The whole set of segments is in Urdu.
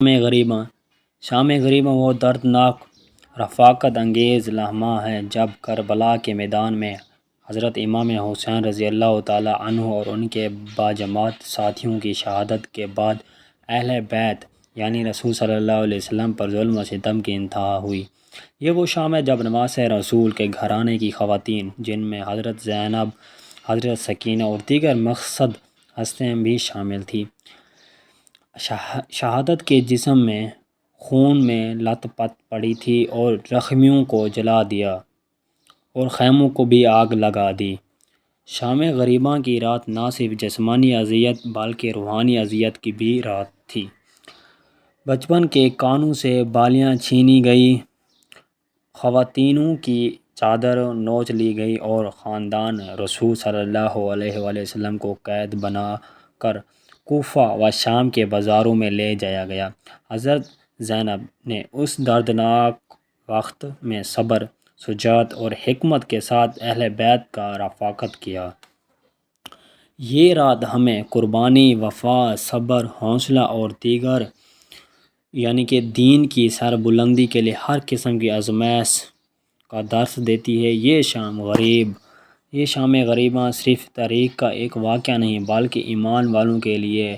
شام غریباں وہ دردناک رفاقت انگیز لمحہ ہے جب کربلا کے میدان میں حضرت امام حسین رضی اللہ تعالیٰ عنہ اور ان کے باجماعت ساتھیوں کی شہادت کے بعد اہل بیت یعنی رسول صلی اللہ علیہ وسلم پر ظلم و ستم کی انتہا ہوئی۔ یہ وہ شام ہے جب نواسہ رسول کے گھرانے کی خواتین، جن میں حضرت زینب، حضرت سکینہ اور دیگر مقصد ہستیاں بھی شامل تھیں، شہادت کے جسم میں خون میں لت پت پڑی تھی اور زخمیوں کو جلا دیا اور خیموں کو بھی آگ لگا دی۔ شام غریباں کی رات نہ صرف جسمانی اذیت بلکہ روحانی اذیت کی بھی رات تھی۔ بچپن کے کانوں سے بالیاں چھینی گئی، خواتینوں کی چادر نوچ لی گئی اور خاندان رسول صلی اللہ علیہ وآلہ وسلم کو قید بنا کر کوفہ و شام کے بازاروں میں لے جایا گیا۔ حضرت زینب نے اس دردناک وقت میں صبر، شجاعت اور حکمت کے ساتھ اہل بیت کا رفاقت کیا۔ یہ رات ہمیں قربانی، وفا، صبر، حوصلہ اور دیگر یعنی کہ دین کی سربلندی کے لیے ہر قسم کی آزمائش کا درس دیتی ہے۔ یہ شام غریباں صرف تاریخ کا ایک واقعہ نہیں بلکہ ایمان والوں کے لیے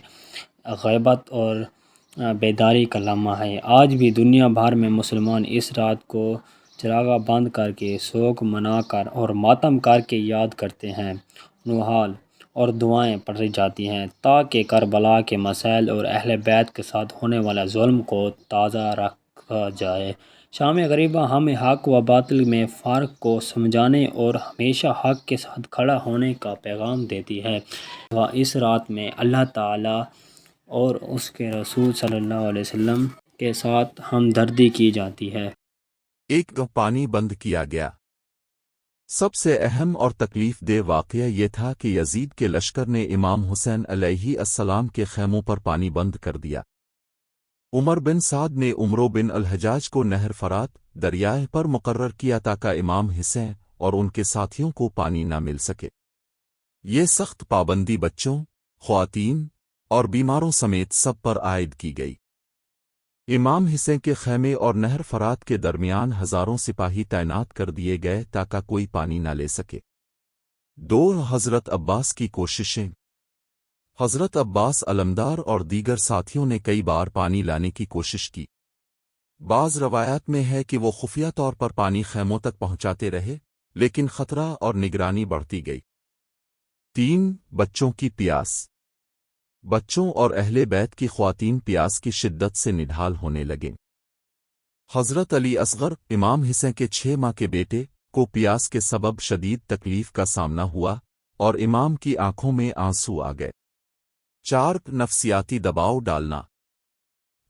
غیبت اور بیداری کا لمحہ ہے۔ آج بھی دنیا بھر میں مسلمان اس رات کو چراغاں بند کر کے، شوق منا کر اور ماتم کر کے یاد کرتے ہیں۔ نوحال اور دعائیں پڑھی جاتی ہیں تاکہ کربلا کے مسائل اور اہل بیت کے ساتھ ہونے والے ظلم کو تازہ رکھا جائے۔ شام غریباں ہمیں حق و باطل میں فرق کو سمجھانے اور ہمیشہ حق کے ساتھ کھڑا ہونے کا پیغام دیتی ہے۔ اس رات میں اللہ تعالیٰ اور اس کے رسول صلی اللہ علیہ وسلم کے ساتھ ہمدردی کی جاتی ہے۔ ایک پانی بند کیا گیا۔ سب سے اہم اور تکلیف دہ واقعہ یہ تھا کہ یزید کے لشکر نے امام حسین علیہ السلام کے خیموں پر پانی بند کر دیا۔ عمر بن سعد نے عمرو بن الحجاج کو نہر فرات دریائے پر مقرر کیا تاکہ امام حسین اور ان کے ساتھیوں کو پانی نہ مل سکے۔ یہ سخت پابندی بچوں، خواتین اور بیماروں سمیت سب پر عائد کی گئی۔ امام حسین کے خیمے اور نہر فرات کے درمیان ہزاروں سپاہی تعینات کر دیے گئے تاکہ کوئی پانی نہ لے سکے۔ حضرت عباس کی کوششیں۔ حضرت عباس علمدار اور دیگر ساتھیوں نے کئی بار پانی لانے کی کوشش کی۔ بعض روایات میں ہے کہ وہ خفیہ طور پر پانی خیموں تک پہنچاتے رہے، لیکن خطرہ اور نگرانی بڑھتی گئی۔ بچوں کی پیاس۔ بچوں اور اہل بیت کی خواتین پیاس کی شدت سے نڈھال ہونے لگیں۔ حضرت علی اصغر، امام حسین کے 6 ماہ کے بیٹے، کو پیاس کے سبب شدید تکلیف کا سامنا ہوا اور امام کی آنکھوں میں آنسو آ گئے۔ نفسیاتی دباؤ ڈالنا۔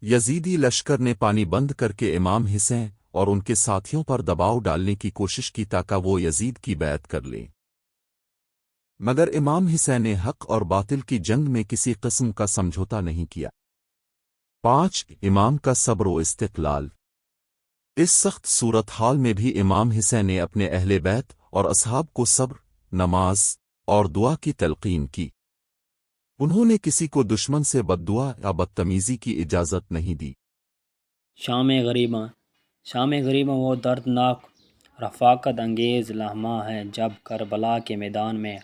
یزیدی لشکر نے پانی بند کر کے امام حسین اور ان کے ساتھیوں پر دباؤ ڈالنے کی کوشش کی تاکہ وہ یزید کی بیعت کر لیں، مگر امام حسین نے حق اور باطل کی جنگ میں کسی قسم کا سمجھوتا نہیں کیا۔ امام کا صبر و استقلال۔ اس سخت صورتحال میں بھی امام حسین نے اپنے اہل بیت اور اصحاب کو صبر، نماز اور دعا کی تلقین کی۔ انہوں نے کسی کو دشمن سے بددعا یا بدتمیزی کی اجازت نہیں دی۔ شام غریباں وہ دردناک رفاقت انگیز لمحہ ہے جب کربلا کے میدان میں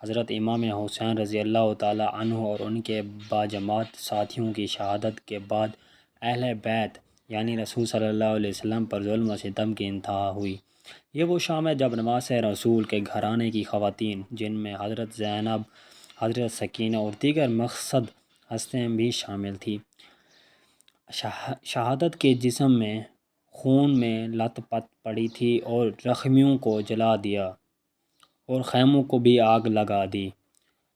حضرت امام حسین رضی اللہ تعالیٰ عنہ اور ان کے باجماعت ساتھیوں کی شہادت کے بعد اہل بیت یعنی رسول صلی اللہ علیہ وسلم پر ظلم و ستم کی انتہا ہوئی۔ یہ وہ شام ہے جب نواسہ رسول کے گھرانے کی خواتین، جن میں حضرت زینب، حضرت سکینہ اور دیگر مقصد ہستیاں بھی شامل تھیں، شہادت کے جسم میں خون میں لت پت پڑی تھی اور زخمیوں کو جلا دیا اور خیموں کو بھی آگ لگا دی۔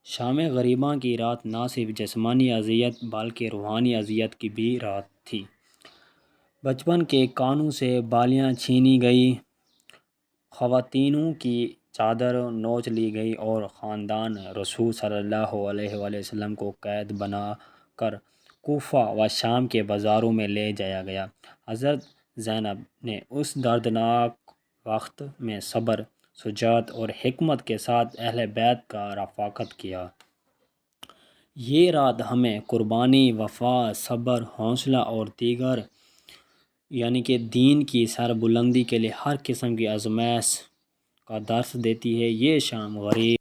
شام غریباں کی رات نہ صرف جسمانی اذیت بلکہ روحانی اذیت کی بھی رات تھی۔ بچپن کے کانوں سے بالیاں چھینی گئی، خواتینوں کی چادر نوچ لی گئی اور خاندان رسول صلی اللہ علیہ وآلہ وسلم کو قید بنا کر کوفہ و شام کے بازاروں میں لے جایا گیا۔ حضرت زینب نے اس دردناک وقت میں صبر، شجاعت اور حکمت کے ساتھ اہل بیت کا رفاقت کیا۔ یہ رات ہمیں قربانی، وفا، صبر، حوصلہ اور دیگر یعنی کہ دین کی سربلندی کے لیے ہر قسم کی آزمائش کا درس دیتی ہے۔ یہ شام غریب